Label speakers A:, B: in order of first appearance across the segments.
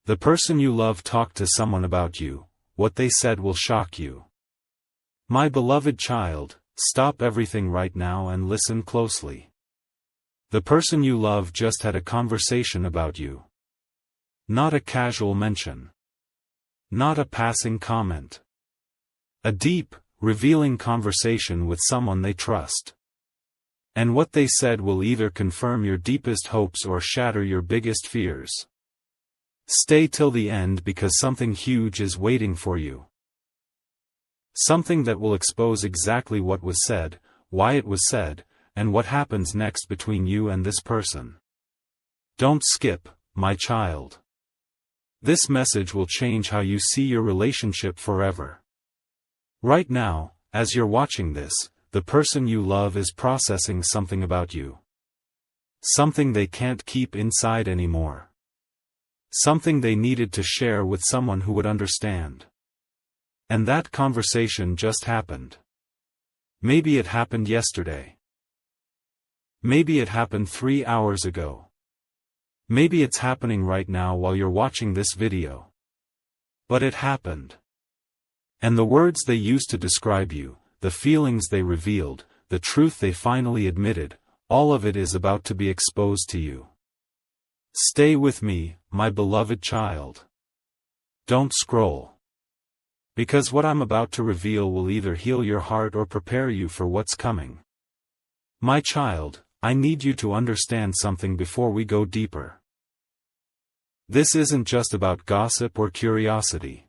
A: The person you love talked to someone about you. What they said will shock you. My beloved child, stop everything right now and listen closely. The person you love just had a conversation about you. Not a casual mention. Not a passing comment. A deep, revealing conversation with someone they trust. And what they said will either confirm your deepest hopes or shatter your biggest fears. Stay till the end because something huge is waiting for you. Something that will expose exactly what was said, why it was said, and what happens next between you and this person. Don't skip, my child. This message will change how you see your relationship forever. Right now, as you're watching this, the person you love is processing something about you. Something they can't keep inside anymore. Something they needed to share with someone who would understand. And that conversation just happened. Maybe it happened yesterday. Maybe it happened 3 hours ago. Maybe it's happening right now while you're watching this video. But it happened. And the words they used to describe you, the feelings they revealed, the truth they finally admitted, all of it is about to be exposed to you. Stay with me, my beloved child. Don't scroll. Because what I'm about to reveal will either heal your heart or prepare you for what's coming. My child, I need you to understand something before we go deeper. This isn't just about gossip or curiosity.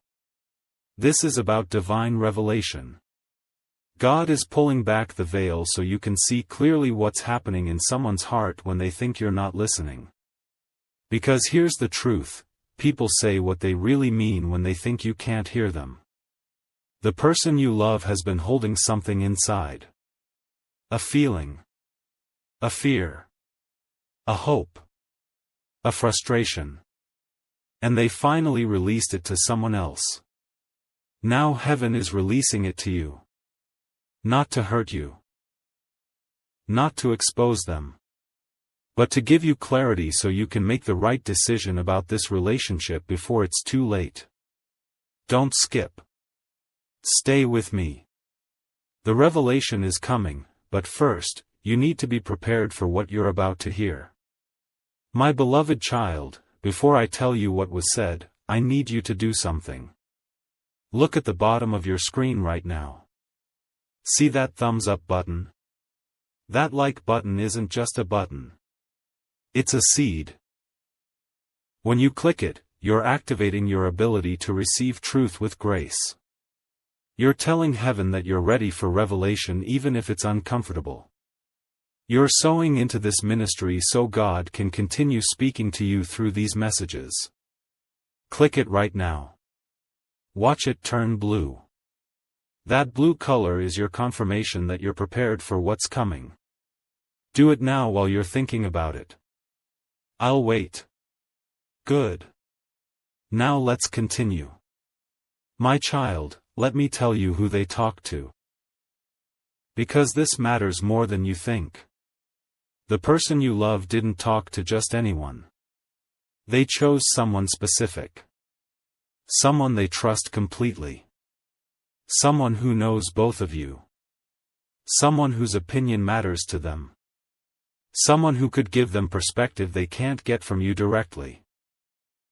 A: This is about divine revelation. God is pulling back the veil so you can see clearly what's happening in someone's heart when they think you're not listening. Because here's the truth, people say what they really mean when they think you can't hear them. The person you love has been holding something inside. A feeling. A fear. A hope. A frustration. And they finally released it to someone else. Now heaven is releasing it to you. Not to hurt you. Not to expose them. But to give you clarity so you can make the right decision about this relationship before it's too late. Don't skip. Stay with me. The revelation is coming, but first, you need to be prepared for what you're about to hear. My beloved child, before I tell you what was said, I need you to do something. Look at the bottom of your screen right now. See that thumbs up button? That like button isn't just a button. It's a seed. When you click it, you're activating your ability to receive truth with grace. You're telling heaven that you're ready for revelation even if it's uncomfortable. You're sowing into this ministry so God can continue speaking to you through these messages. Click it right now. Watch it turn blue. That blue color is your confirmation that you're prepared for what's coming. Do it now while you're thinking about it. I'll wait. Good. Now let's continue. My child, let me tell you who they talked to. Because this matters more than you think. The person you love didn't talk to just anyone. They chose someone specific. Someone they trust completely. Someone who knows both of you. Someone whose opinion matters to them. Someone who could give them perspective they can't get from you directly.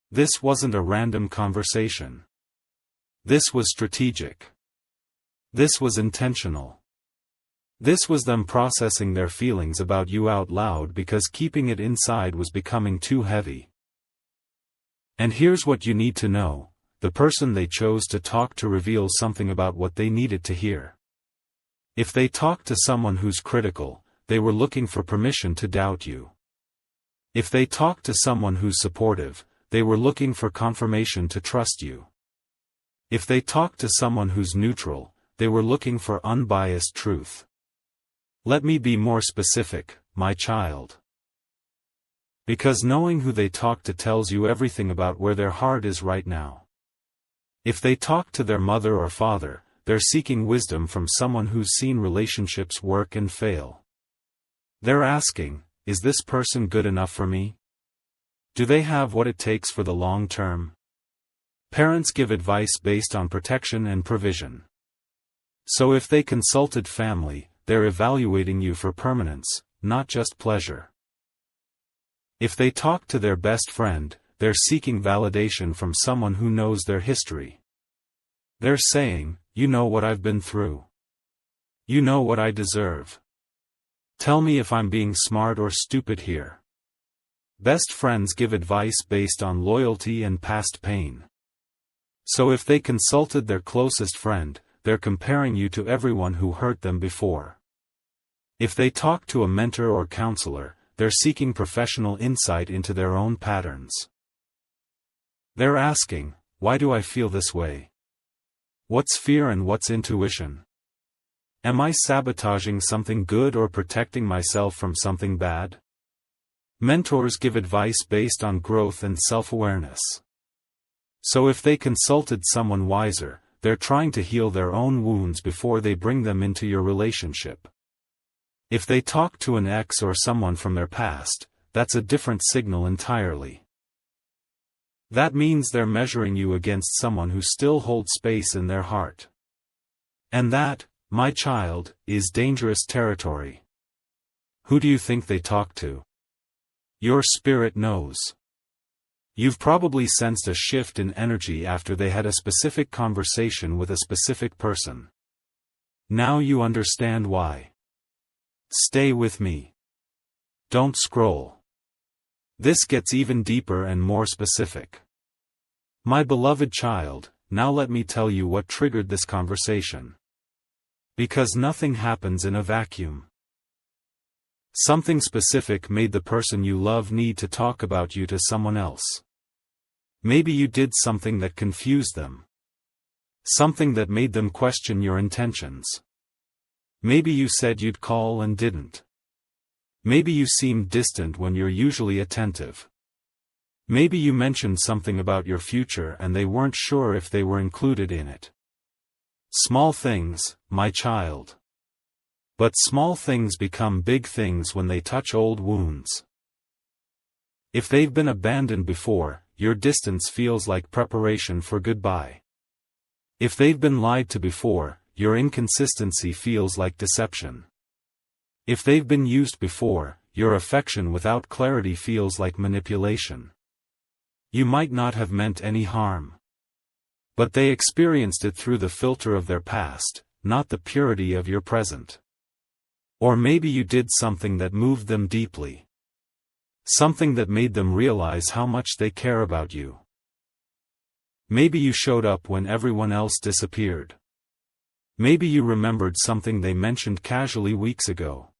A: This wasn't a random conversation. This was strategic. This was intentional. This was them processing their feelings about you out loud because keeping it inside was becoming too heavy. And here's what you need to know, the person they chose to talk to reveals something about what they needed to hear. If they talked to someone who's critical, they were looking for permission to doubt you. If they talked to someone who's supportive, they were looking for confirmation to trust you. If they talked to someone who's neutral, they were looking for unbiased truth. Let me be more specific, my child. Because knowing who they talk to tells you everything about where their heart is right now. If they talk to their mother or father, they're seeking wisdom from someone who's seen relationships work and fail. They're asking, is this person good enough for me? Do they have what it takes for the long term? Parents give advice based on protection and provision. So if they consulted family, they're evaluating you for permanence, not just pleasure. If they talk to their best friend, they're seeking validation from someone who knows their history. They're saying, "You know what I've been through. You know what I deserve. Tell me if I'm being smart or stupid here." Best friends give advice based on loyalty and past pain. So if they consulted their closest friend, they're comparing you to everyone who hurt them before. If they talk to a mentor or counselor, they're seeking professional insight into their own patterns. They're asking, "Why do I feel this way? What's fear and what's intuition? Am I sabotaging something good or protecting myself from something bad?" Mentors give advice based on growth and self-awareness. So if they consulted someone wiser, they're trying to heal their own wounds before they bring them into your relationship. If they talk to an ex or someone from their past, that's a different signal entirely. That means they're measuring you against someone who still holds space in their heart. And that, my child, is dangerous territory. Who do you think they talk to? Your spirit knows. You've probably sensed a shift in energy after they had a specific conversation with a specific person. Now you understand why. Stay with me. Don't scroll. This gets even deeper and more specific. My beloved child, now let me tell you what triggered this conversation. Because nothing happens in a vacuum. Something specific made the person you love need to talk about you to someone else. Maybe you did something that confused them. Something that made them question your intentions. Maybe you said you'd call and didn't. Maybe you seemed distant when you're usually attentive. Maybe you mentioned something about your future and they weren't sure if they were included in it. Small things, my child. But small things become big things when they touch old wounds. If they've been abandoned before, your distance feels like preparation for goodbye. If they've been lied to before, your inconsistency feels like deception. If they've been used before, your affection without clarity feels like manipulation. You might not have meant any harm. But they experienced it through the filter of their past, not the purity of your present. Or maybe you did something that moved them deeply. Something that made them realize how much they care about you. Maybe you showed up when everyone else disappeared. Maybe you remembered something they mentioned casually weeks ago.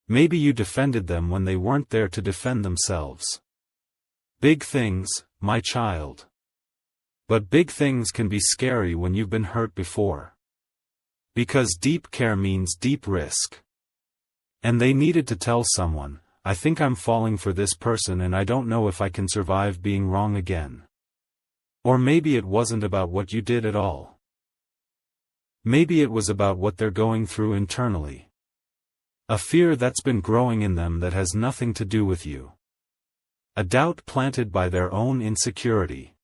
A: Maybe you defended them when they weren't there to defend themselves. Big things, my child. But big things can be scary when you've been hurt before. Because deep care means deep risk. And they needed to tell someone, "I think I'm falling for this person and I don't know if I can survive being wrong again." Or maybe it wasn't about what you did at all. Maybe it was about what they're going through internally. A fear that's been growing in them that has nothing to do with you. A doubt planted by their own insecurity.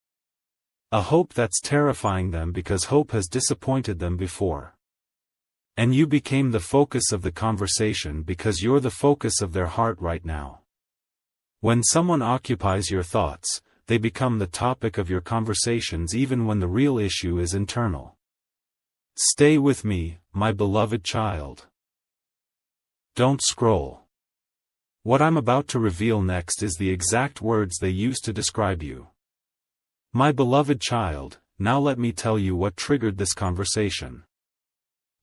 A: A hope that's terrifying them because hope has disappointed them before. And you became the focus of the conversation because you're the focus of their heart right now. When someone occupies your thoughts, they become the topic of your conversations even when the real issue is internal. Stay with me, my beloved child. Don't scroll. What I'm about to reveal next is the exact words they used to describe you. My beloved child, now let me tell you what triggered this conversation.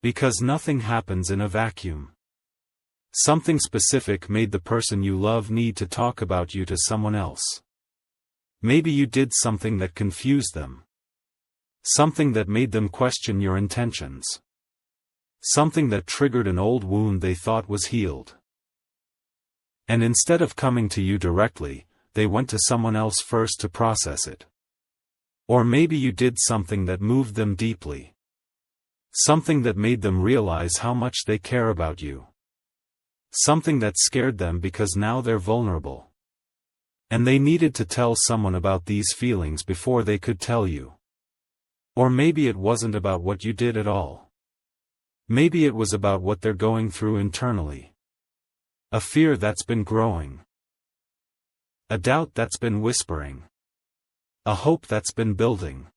A: Because nothing happens in a vacuum. Something specific made the person you love need to talk about you to someone else. Maybe you did something that confused them. Something that made them question your intentions. Something that triggered an old wound they thought was healed. And instead of coming to you directly, they went to someone else first to process it. Or maybe you did something that moved them deeply. Something that made them realize how much they care about you. Something that scared them because now they're vulnerable. And they needed to tell someone about these feelings before they could tell you. Or maybe it wasn't about what you did at all. Maybe it was about what they're going through internally. A fear that's been growing. A doubt that's been whispering. A hope that's been building.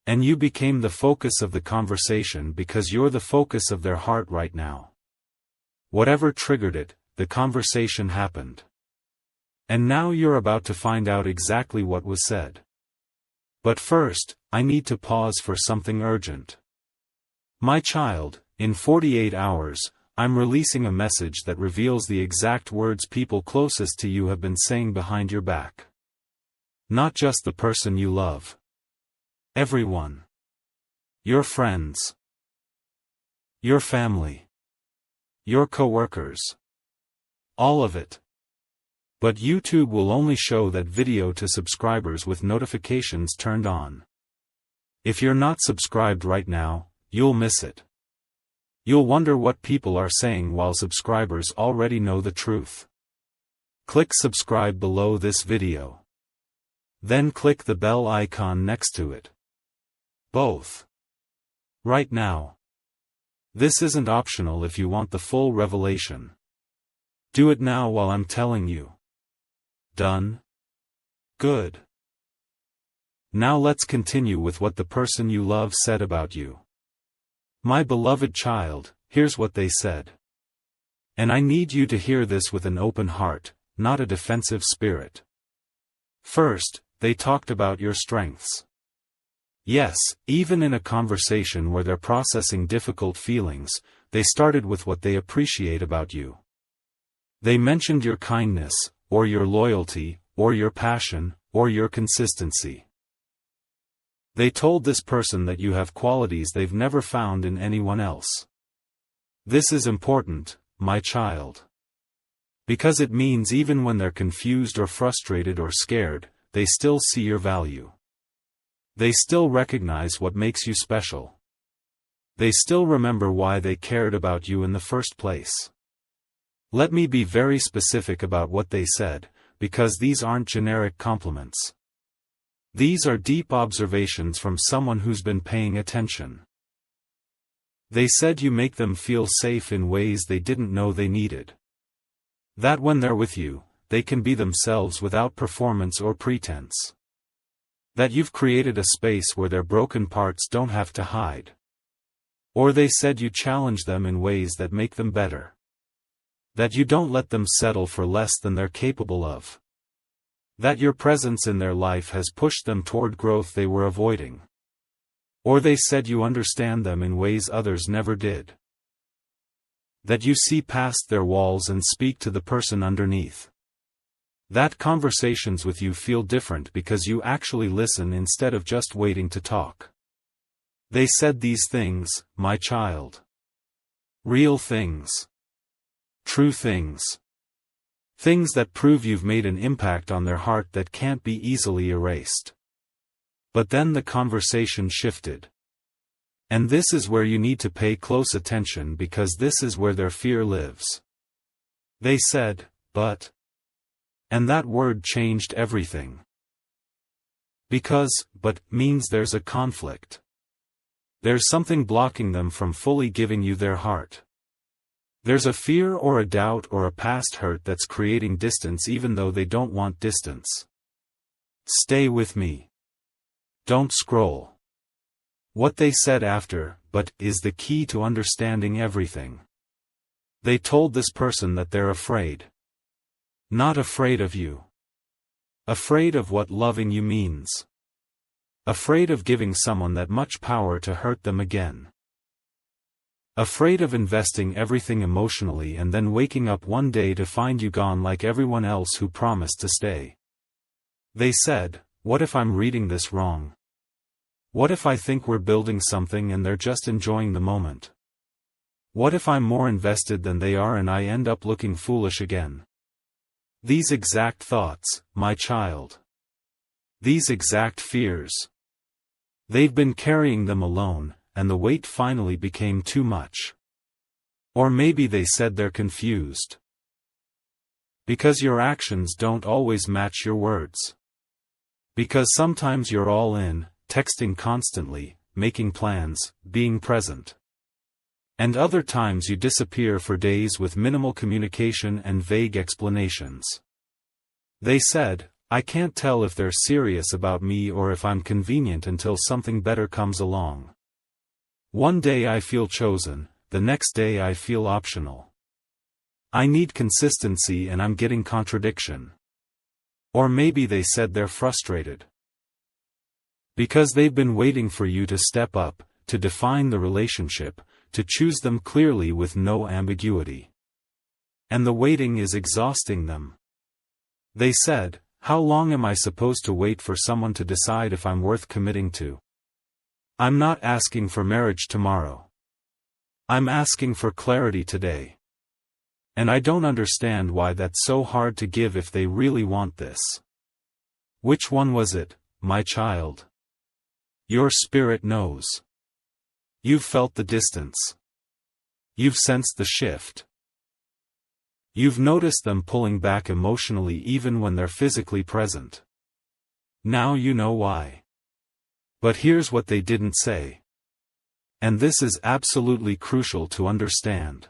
A: And you became the focus of the conversation because you're the focus of their heart right now. Whatever triggered it, the conversation happened. And now you're about to find out exactly what was said. But first, I need to pause for something urgent. My child, in 48 hours, I'm releasing a message that reveals the exact words people closest to you have been saying behind your back. Not just the person you love. Everyone. Your friends. Your family. Your coworkers. All of it. But YouTube will only show that video to subscribers with notifications turned on. If you're not subscribed right now, you'll miss it. You'll wonder what people are saying while subscribers already know the truth. Click subscribe below this video. Then click the bell icon next to it. Both. Right now. This isn't optional if you want the full revelation. Do it now while I'm telling you. Done? Good. Now let's continue with what the person you love said about you. My beloved child, here's what they said. And I need you to hear this with an open heart, not a defensive spirit. First, they talked about your strengths. Yes, even in a conversation where they're processing difficult feelings, they started with what they appreciate about you. They mentioned your kindness, or your loyalty, or your passion, or your consistency. They told this person that you have qualities they've never found in anyone else. This is important, my child. Because it means even when they're confused or frustrated or scared, they still see your value. They still recognize what makes you special. They still remember why they cared about you in the first place. Let me be very specific about what they said, because these aren't generic compliments. These are deep observations from someone who's been paying attention. They said you make them feel safe in ways they didn't know they needed. That when they're with you, they can be themselves without performance or pretense. That you've created a space where their broken parts don't have to hide. Or they said you challenge them in ways that make them better. That you don't let them settle for less than they're capable of. That your presence in their life has pushed them toward growth they were avoiding. Or they said you understand them in ways others never did. That you see past their walls and speak to the person underneath. That conversations with you feel different because you actually listen instead of just waiting to talk. They said these things, my child. Real things. True things. Things that prove you've made an impact on their heart that can't be easily erased. But then the conversation shifted. And this is where you need to pay close attention because this is where their fear lives. They said, but. And that word changed everything. Because, but, means there's a conflict. There's something blocking them from fully giving you their heart. There's a fear or a doubt or a past hurt that's creating distance even though they don't want distance. Stay with me. Don't scroll. What they said after, but, is the key to understanding everything. They told this person that they're afraid. Not afraid of you. Afraid of what loving you means. Afraid of giving someone that much power to hurt them again. Afraid of investing everything emotionally and then waking up one day to find you gone like everyone else who promised to stay. They said, what if I'm reading this wrong? What if I think we're building something and they're just enjoying the moment? What if I'm more invested than they are and I end up looking foolish again? These exact thoughts, my child. These exact fears. They've been carrying them alone, and the weight finally became too much. Or maybe they said they're confused. Because your actions don't always match your words. Because sometimes you're all in, texting constantly, making plans, being present. And other times you disappear for days with minimal communication and vague explanations. They said, I can't tell if they're serious about me or if I'm convenient until something better comes along. One day I feel chosen, the next day I feel optional. I need consistency and I'm getting contradiction. Or maybe they said they're frustrated. Because they've been waiting for you to step up, to define the relationship, to choose them clearly with no ambiguity. And the waiting is exhausting them. They said, how long am I supposed to wait for someone to decide if I'm worth committing to? I'm not asking for marriage tomorrow. I'm asking for clarity today. And I don't understand why that's so hard to give if they really want this. Which one was it, my child? Your spirit knows. You've felt the distance. You've sensed the shift. You've noticed them pulling back emotionally even when they're physically present. Now you know why. But here's what they didn't say. And this is absolutely crucial to understand.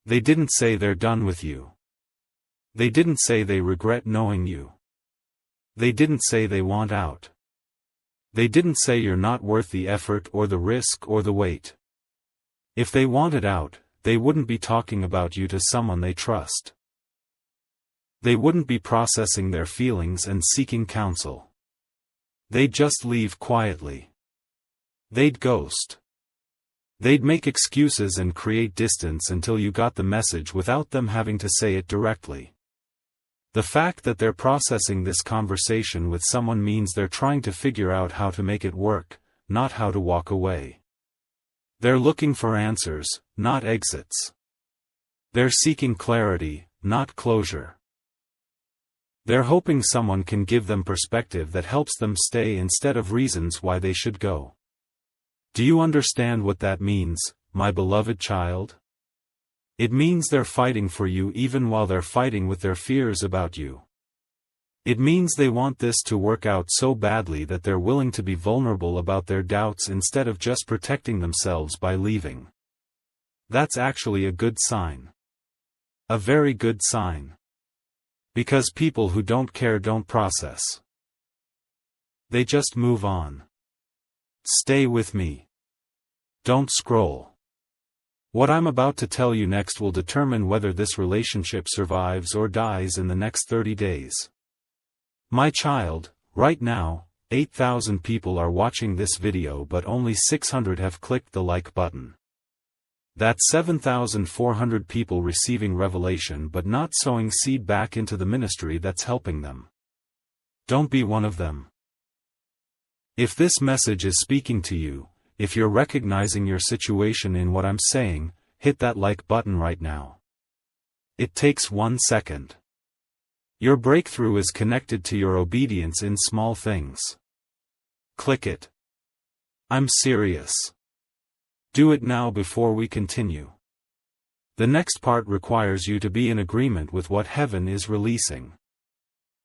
A: They didn't say they're done with you. They didn't say they regret knowing you. They didn't say they want out. They didn't say you're not worth the effort or the risk or the wait. If they wanted out, they wouldn't be talking about you to someone they trust. They wouldn't be processing their feelings and seeking counsel. They'd just leave quietly. They'd ghost. They'd make excuses and create distance until you got the message without them having to say it directly. The fact that they're processing this conversation with someone means they're trying to figure out how to make it work, not how to walk away. They're looking for answers, not exits. They're seeking clarity, not closure. They're hoping someone can give them perspective that helps them stay instead of reasons why they should go. Do you understand what that means, my beloved child? It means they're fighting for you even while they're fighting with their fears about you. It means they want this to work out so badly that they're willing to be vulnerable about their doubts instead of just protecting themselves by leaving. That's actually a good sign. A very good sign. Because people who don't care don't process. They just move on. Stay with me. Don't scroll. What I'm about to tell you next will determine whether this relationship survives or dies in the next 30 days. My child, right now, 8,000 people are watching this video but only 600 have clicked the like button. That's 7,400 people receiving revelation but not sowing seed back into the ministry that's helping them. Don't be one of them. If this message is speaking to you, if you're recognizing your situation in what I'm saying, hit that like button right now. It takes 1 second. Your breakthrough is connected to your obedience in small things. Click it. I'm serious. Do it now before we continue. The next part requires you to be in agreement with what heaven is releasing.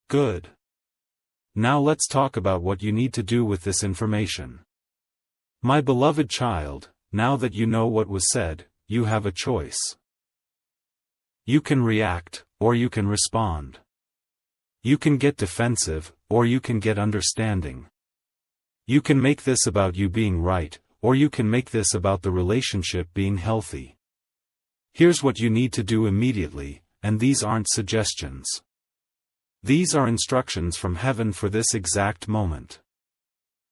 A: Good. Now let's talk about what you need to do with this information. My beloved child, now that you know what was said, you have a choice. You can react, or you can respond. You can get defensive, or you can get understanding. You can make this about you being right, or you can make this about the relationship being healthy. Here's what you need to do immediately, and these aren't suggestions. These are instructions from heaven for this exact moment.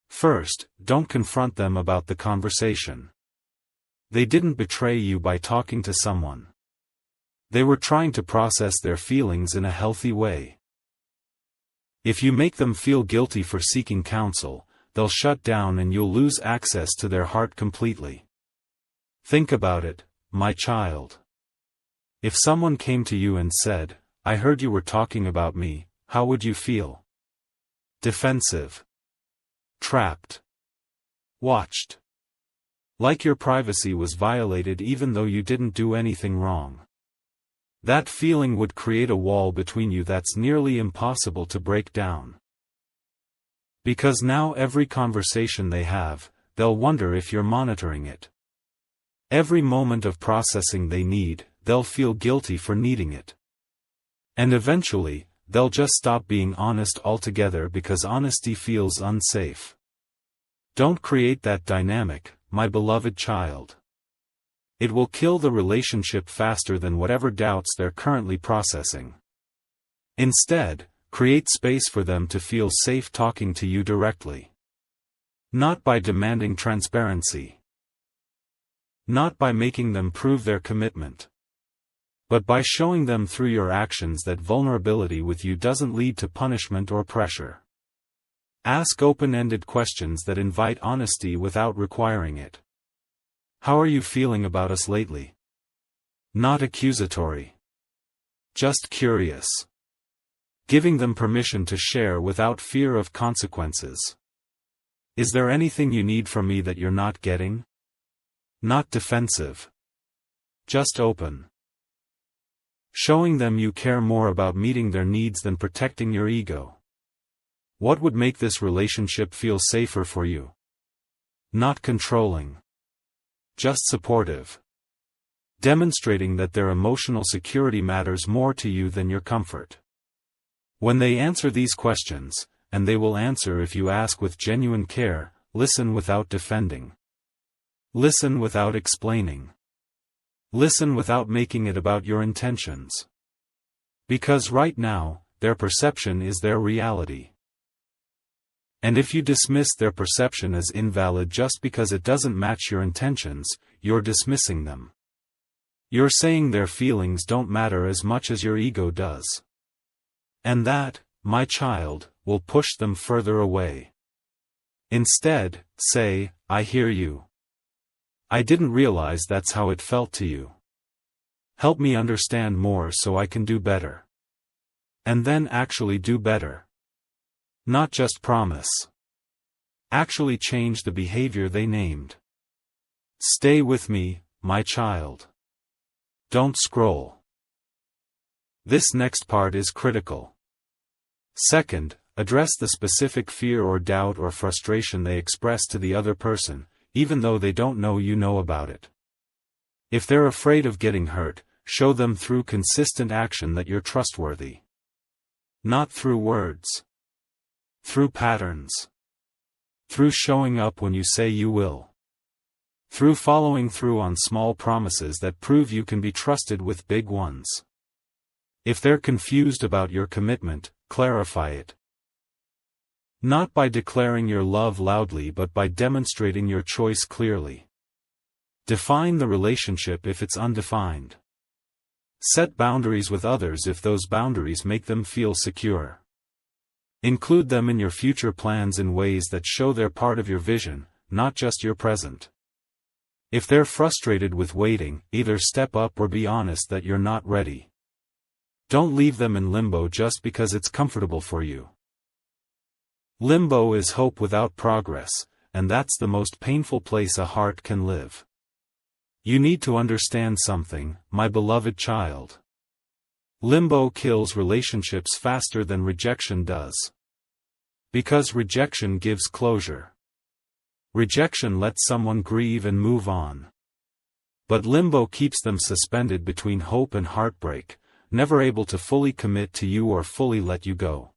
A: First, don't confront them about the conversation. They didn't betray you by talking to someone. They were trying to process their feelings in a healthy way. If you make them feel guilty for seeking counsel, they'll shut down and you'll lose access to their heart completely. Think about it, my child. If someone came to you and said, "I heard you were talking about me," how would you feel? Defensive. Trapped. Watched. Like your privacy was violated even though you didn't do anything wrong. That feeling would create a wall between you that's nearly impossible to break down. Because now every conversation they have, they'll wonder if you're monitoring it. Every moment of processing they need, they'll feel guilty for needing it. And eventually, they'll just stop being honest altogether because honesty feels unsafe. Don't create that dynamic, my beloved child. It will kill the relationship faster than whatever doubts they're currently processing. Instead, create space for them to feel safe talking to you directly. Not by demanding transparency. Not by making them prove their commitment. But by showing them through your actions that vulnerability with you doesn't lead to punishment or pressure. Ask open-ended questions that invite honesty without requiring it. How are you feeling about us lately? Not accusatory. Just curious. Giving them permission to share without fear of consequences. Is there anything you need from me that you're not getting? Not defensive. Just open. Showing them you care more about meeting their needs than protecting your ego. What would make this relationship feel safer for you? Not controlling. Just supportive. Demonstrating that their emotional security matters more to you than your comfort. When they answer these questions, and they will answer if you ask with genuine care, listen without defending. Listen without explaining. Listen without making it about your intentions. Because right now, their perception is their reality. And if you dismiss their perception as invalid just because it doesn't match your intentions, you're dismissing them. You're saying their feelings don't matter as much as your ego does. And that, my child, will push them further away. Instead, say, I hear you. I didn't realize that's how it felt to you. Help me understand more so I can do better. And then actually do better. Not just promise. Actually change the behavior they named. Stay with me, my child. Don't scroll. This next part is critical. Second, address the specific fear or doubt or frustration they express to the other person, even though they don't know you know about it. If they're afraid of getting hurt, show them through consistent action that you're trustworthy. Not through words. Through patterns. Through showing up when you say you will. Through following through on small promises that prove you can be trusted with big ones. If they're confused about your commitment, clarify it. Not by declaring your love loudly but by demonstrating your choice clearly. Define the relationship if it's undefined. Set boundaries with others if those boundaries make them feel secure. Include them in your future plans in ways that show they're part of your vision, not just your present. If they're frustrated with waiting, either step up or be honest that you're not ready. Don't leave them in limbo just because it's comfortable for you. Limbo is hope without progress, and that's the most painful place a heart can live. You need to understand something, my beloved child. Limbo kills relationships faster than rejection does. Because rejection gives closure. Rejection lets someone grieve and move on. But limbo keeps them suspended between hope and heartbreak, never able to fully commit to you or fully let you go.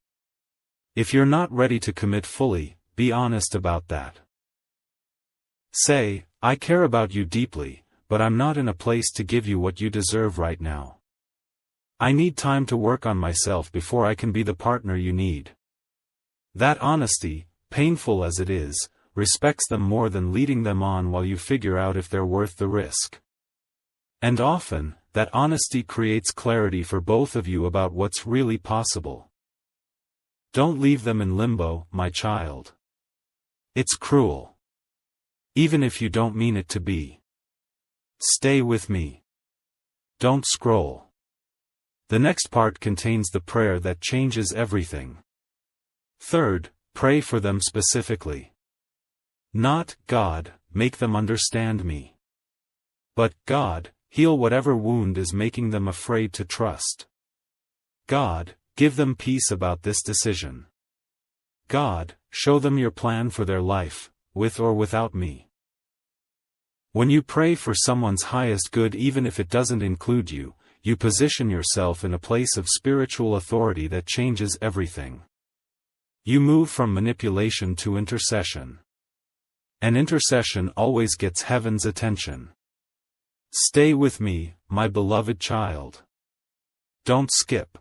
A: If you're not ready to commit fully, be honest about that. Say, I care about you deeply, but I'm not in a place to give you what you deserve right now. I need time to work on myself before I can be the partner you need. That honesty, painful as it is, respects them more than leading them on while you figure out if they're worth the risk. And often, that honesty creates clarity for both of you about what's really possible. Don't leave them in limbo, my child. It's cruel. Even if you don't mean it to be. Stay with me. Don't scroll. The next part contains the prayer that changes everything. Third, pray for them specifically. Not, God, make them understand me. But, God, heal whatever wound is making them afraid to trust. God, give them peace about this decision. God, show them your plan for their life, with or without me. When you pray for someone's highest good, even if it doesn't include you, you position yourself in a place of spiritual authority that changes everything. You move from manipulation to intercession. And intercession always gets heaven's attention. Stay with me, my beloved child. Don't skip.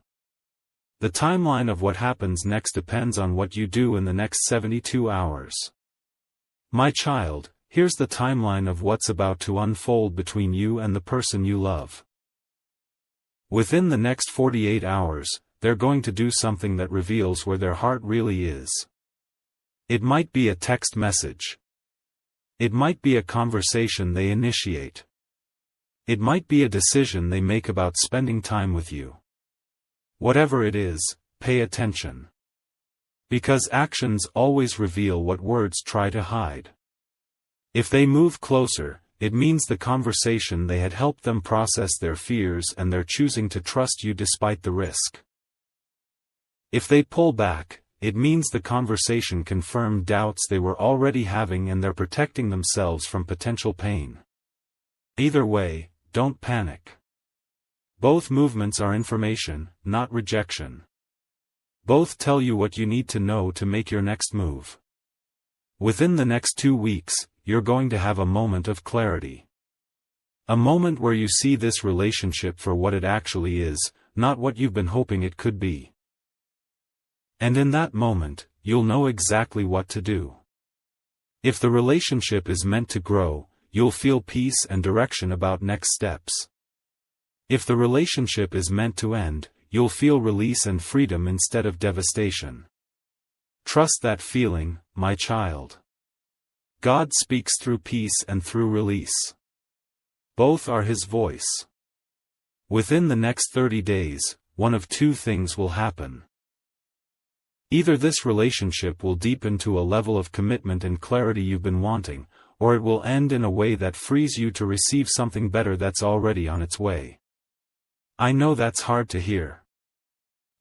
A: The timeline of what happens next depends on what you do in the next 72 hours. My child, here's the timeline of what's about to unfold between you and the person you love. Within the next 48 hours, they're going to do something that reveals where their heart really is. It might be a text message. It might be a conversation they initiate. It might be a decision they make about spending time with you. Whatever it is, pay attention. Because actions always reveal what words try to hide. If they move closer, it means the conversation they had helped them process their fears and they're choosing to trust you despite the risk. If they pull back, it means the conversation confirmed doubts they were already having and they're protecting themselves from potential pain. Either way, don't panic. Both movements are information, not rejection. Both tell you what you need to know to make your next move. Within the next 2 weeks, you're going to have a moment of clarity. A moment where you see this relationship for what it actually is, not what you've been hoping it could be. And in that moment, you'll know exactly what to do. If the relationship is meant to grow, you'll feel peace and direction about next steps. If the relationship is meant to end, you'll feel release and freedom instead of devastation. Trust that feeling, my child. God speaks through peace and through release. Both are His voice. Within the next 30 days, one of two things will happen. Either this relationship will deepen to a level of commitment and clarity you've been wanting, or it will end in a way that frees you to receive something better that's already on its way. I know that's hard to hear.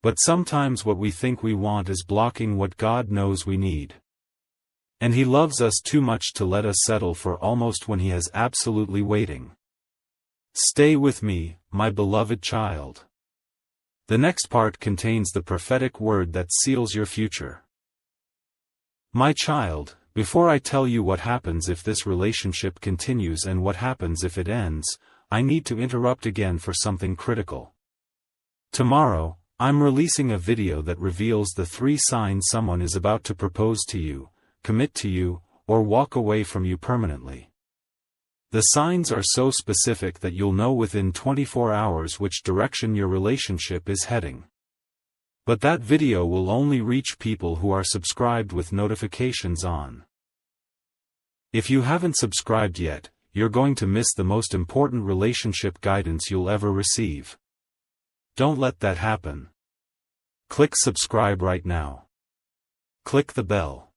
A: But sometimes what we think we want is blocking what God knows we need. And He loves us too much to let us settle for almost when He is absolutely waiting. Stay with me, my beloved child. The next part contains the prophetic word that seals your future. My child, before I tell you what happens if this relationship continues and what happens if it ends, I need to interrupt again for something critical. Tomorrow, I'm releasing a video that reveals the 3 signs someone is about to propose to you, commit to you, or walk away from you permanently. The signs are so specific that you'll know within 24 hours which direction your relationship is heading. But that video will only reach people who are subscribed with notifications on. If you haven't subscribed yet, you're going to miss the most important relationship guidance you'll ever receive. Don't let that happen. Click subscribe right now. Click the bell.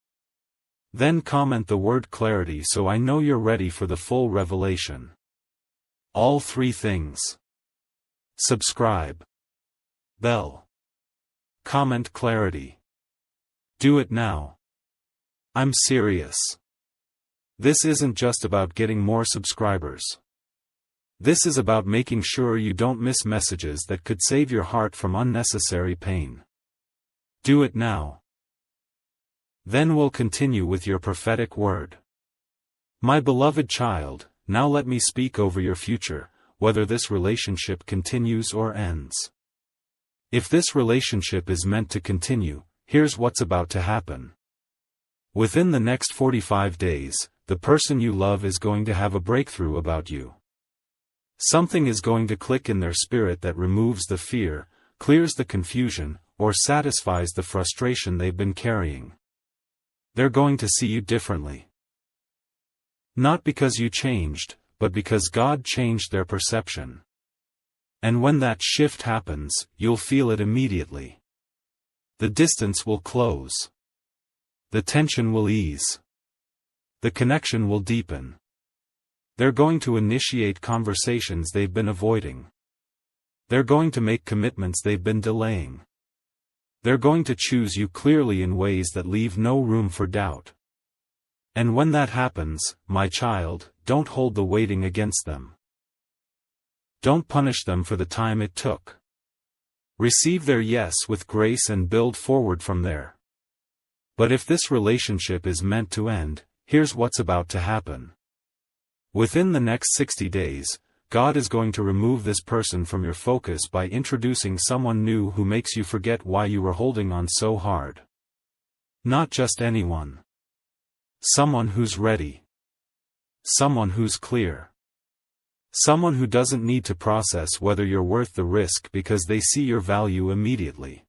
A: Then comment the word clarity so I know you're ready for the full revelation. All 3 things. Subscribe. Bell. Comment clarity. Do it now. I'm serious. This isn't just about getting more subscribers. This is about making sure you don't miss messages that could save your heart from unnecessary pain. Do it now. Then we'll continue with your prophetic word. My beloved child, now let me speak over your future, whether this relationship continues or ends. If this relationship is meant to continue, here's what's about to happen. Within the next 45 days, the person you love is going to have a breakthrough about you. Something is going to click in their spirit that removes the fear, clears the confusion, or satisfies the frustration they've been carrying. They're going to see you differently. Not because you changed, but because God changed their perception. And when that shift happens, you'll feel it immediately. The distance will close. The tension will ease. The connection will deepen. They're going to initiate conversations they've been avoiding. They're going to make commitments they've been delaying. They're going to choose you clearly in ways that leave no room for doubt. And when that happens, my child, don't hold the waiting against them. Don't punish them for the time it took. Receive their yes with grace and build forward from there. But if this relationship is meant to end, here's what's about to happen. Within the next 60 days, God is going to remove this person from your focus by introducing someone new who makes you forget why you were holding on so hard. Not just anyone. Someone who's ready. Someone who's clear. Someone who doesn't need to process whether you're worth the risk because they see your value immediately.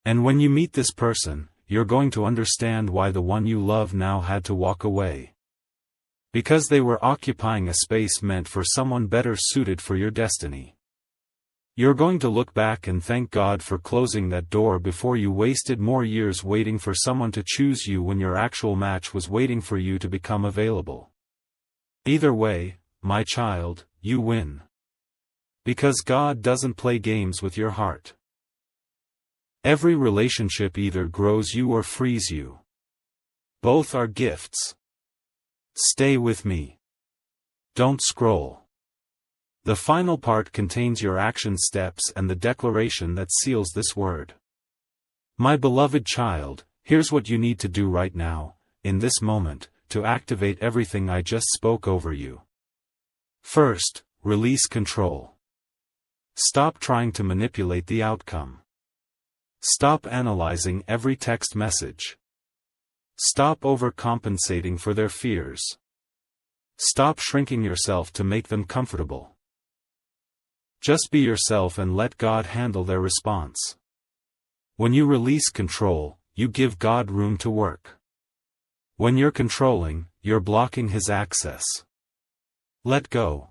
A: And when you meet this person, you're going to understand why the one you love now had to walk away. Because they were occupying a space meant for someone better suited for your destiny. You're going to look back and thank God for closing that door before you wasted more years waiting for someone to choose you when your actual match was waiting for you to become available. Either way, my child, you win. Because God doesn't play games with your heart. Every relationship either grows you or frees you. Both are gifts. Stay with me. Don't scroll. The final part contains your action steps and the declaration that seals this word. My beloved child, here's what you need to do right now, in this moment, to activate everything I just spoke over you. First, release control. Stop trying to manipulate the outcome. Stop analyzing every text message. Stop overcompensating for their fears. Stop shrinking yourself to make them comfortable. Just be yourself and let God handle their response. When you release control, you give God room to work. When you're controlling, you're blocking His access. Let go.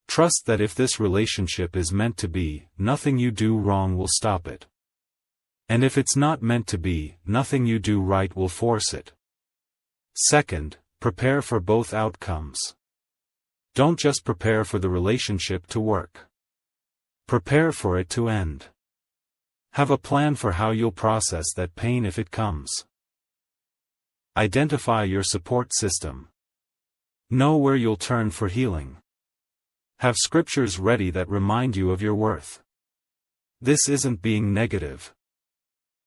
A: Trust that if this relationship is meant to be, nothing you do wrong will stop it. And if it's not meant to be, nothing you do right will force it. Second, prepare for both outcomes. Don't just prepare for the relationship to work. Prepare for it to end. Have a plan for how you'll process that pain if it comes. Identify your support system. Know where you'll turn for healing. Have scriptures ready that remind you of your worth. This isn't being negative.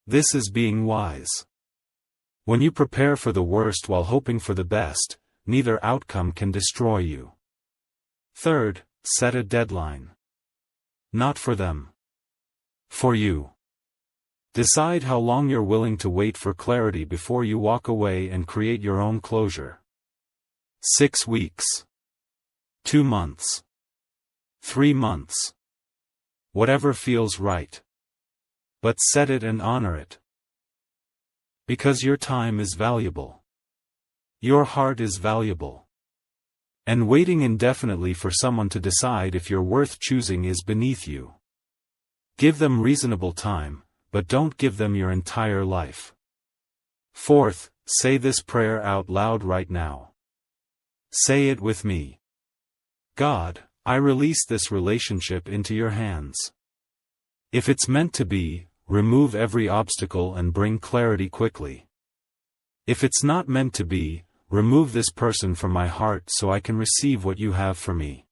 A: This is being wise. When you prepare for the worst while hoping for the best, neither outcome can destroy you. Third, set a deadline. Not for them. For you. Decide how long you're willing to wait for clarity before you walk away and create your own closure. 6 weeks. 2 months. 3 months. Whatever feels right. But set it and honor it. Because your time is valuable. Your heart is valuable. And waiting indefinitely for someone to decide if you're worth choosing is beneath you. Give them reasonable time, but don't give them your entire life. Fourth, say this prayer out loud right now. Say it with me. God, I release this relationship into your hands. If it's meant to be, remove every obstacle and bring clarity quickly. If it's not meant to be, remove this person from my heart so I can receive what you have for me.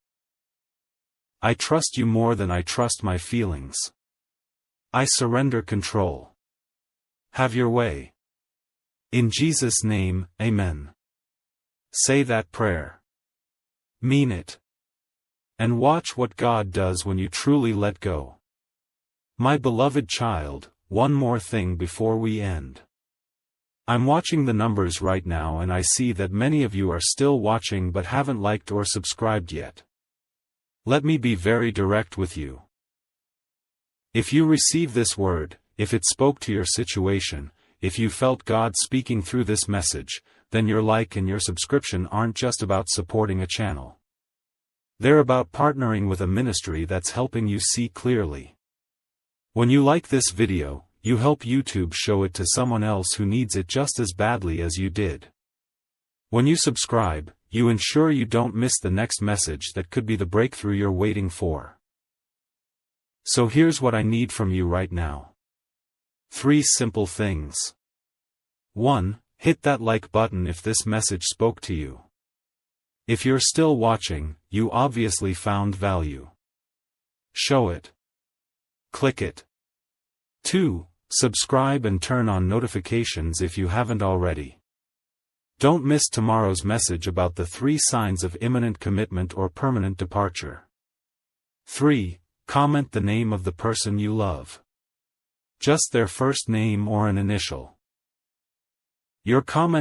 A: I trust you more than I trust my feelings. I surrender control. Have your way. In Jesus' name, Amen. Say that prayer. Mean it. And watch what God does when you truly let go. My beloved child, one more thing before we end. I'm watching the numbers right now and I see that many of you are still watching but haven't liked or subscribed yet. Let me be very direct with you. If you receive this word, if it spoke to your situation, if you felt God speaking through this message, then your like and your subscription aren't just about supporting a channel. They're about partnering with a ministry that's helping you see clearly. When you like this video, you help YouTube show it to someone else who needs it just as badly as you did. When you subscribe, you ensure you don't miss the next message that could be the breakthrough you're waiting for. So here's what I need from you right now. 3 simple things. 1. Hit that like button if this message spoke to you. If you're still watching, you obviously found value. Show it. Click it. 2. Subscribe and turn on notifications if you haven't already. Don't miss tomorrow's message about the 3 signs of imminent commitment or permanent departure. 3. Comment the name of the person you love. Just their first name or an initial. Your comment